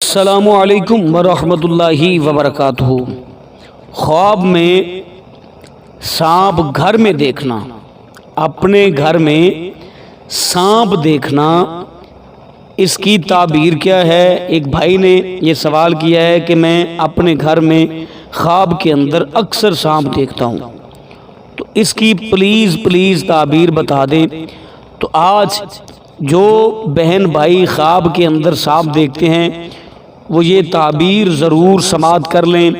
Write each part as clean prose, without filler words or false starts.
السلام علیکم ورحمۃ اللہ وبرکاتہ۔ خواب میں سانپ گھر میں دیکھنا، اپنے گھر میں سانپ دیکھنا، اس کی تعبیر کیا ہے؟ ایک بھائی نے یہ سوال کیا ہے کہ میں اپنے گھر میں خواب کے اندر اکثر سانپ دیکھتا ہوں، تو اس کی پلیز تعبیر بتا دیں۔ تو آج جو بہن بھائی خواب کے اندر سانپ دیکھتے ہیں وہ یہ تعبیر ضرور سماعت کر لیں،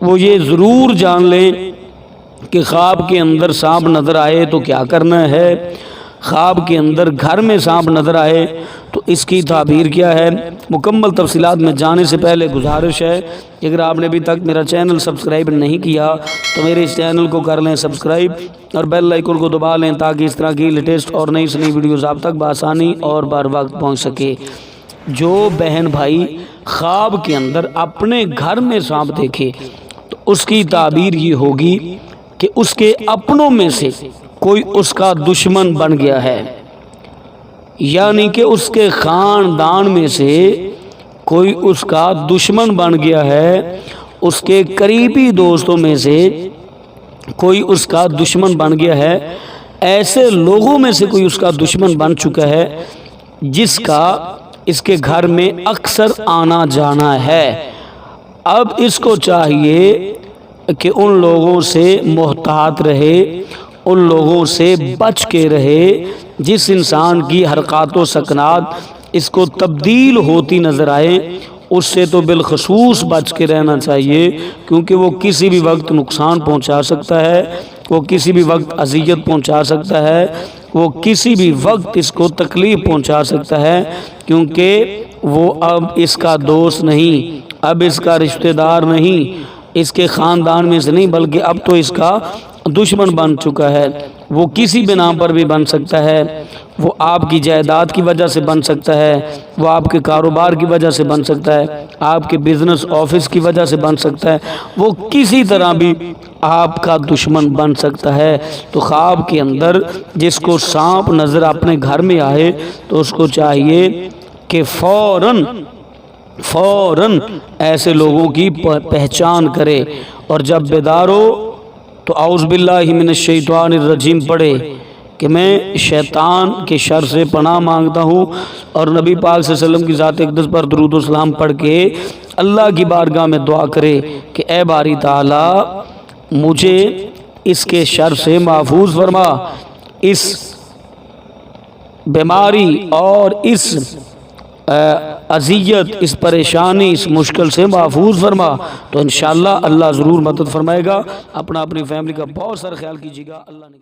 وہ یہ ضرور جان لیں کہ خواب کے اندر سانپ نظر آئے تو کیا کرنا ہے، خواب کے اندر گھر میں سانپ نظر آئے تو اس کی تعبیر کیا ہے۔ مکمل تفصیلات میں جانے سے پہلے گزارش ہے کہ اگر آپ نے ابھی تک میرا چینل سبسکرائب نہیں کیا تو میرے اس چینل کو کر لیں سبسکرائب اور بیل آئیکن کو دبا لیں تاکہ اس طرح کی لیٹسٹ اور نئی ویڈیوز آپ تک بآسانی اور بر وقت پہنچ سکے۔ جو بہن بھائی خواب کے اندر اپنے گھر میں سانپ دیکھے تو اس کی تعبیر یہ ہوگی کہ اس کے اپنوں میں سے کوئی اس کا دشمن بن گیا ہے، یعنی کہ اس کے خاندان میں سے کوئی اس کا دشمن بن گیا ہے، اس کے قریبی دوستوں میں سے کوئی اس کا دشمن بن گیا ہے، ایسے لوگوں میں سے کوئی اس کا دشمن بن چکا ہے جس کا اس کے گھر میں اکثر آنا جانا ہے۔ اب اس کو چاہیے کہ ان لوگوں سے محتاط رہے، ان لوگوں سے بچ کے رہے جس انسان کی حرکات و سکنات اس کو تبدیل ہوتی نظر آئے، اس سے تو بالخصوص بچ کے رہنا چاہیے، کیونکہ وہ کسی بھی وقت نقصان پہنچا سکتا ہے، وہ کسی بھی وقت اذیت پہنچا سکتا ہے، وہ کسی بھی وقت اس کو تکلیف پہنچا سکتا ہے، کیونکہ وہ اب اس کا دوست نہیں، اب اس کا رشتہ دار نہیں، اس کے خاندان میں سے نہیں، بلکہ اب تو اس کا دشمن بن چکا ہے۔ وہ کسی بنا پر بھی بن سکتا ہے، وہ آپ کی جائیداد کی وجہ سے بن سکتا ہے، وہ آپ کے کاروبار کی وجہ سے بن سکتا ہے، آپ کے بزنس آفس کی وجہ سے بن سکتا ہے، وہ کسی طرح بھی آپ کا دشمن بن سکتا ہے۔ تو خواب کے اندر جس کو سانپ نظر اپنے گھر میں آئے تو اس کو چاہیے کہ فوراً ایسے لوگوں کی پہچان کرے، اور جب بیدار ہو تو اعوذ باللہ من الشیطان الرجیم پڑھے کہ میں شیطان کے شر سے پناہ مانگتا ہوں، اور نبی پاک صلی اللہ علیہ وسلم کی ذات اقدس پر درود و سلام پڑھ کے اللہ کی بارگاہ میں دعا کرے کہ اے باری تعالی مجھے اس کے شر سے محفوظ فرما، اس بیماری اور اس اذیت، اس پریشانی، اس مشکل سے محفوظ فرما۔ تو انشاءاللہ اللہ ضرور مدد فرمائے گا۔ اپنا اپنی فیملی کا بہت سارا خیال کیجیے گا۔ اللہ نے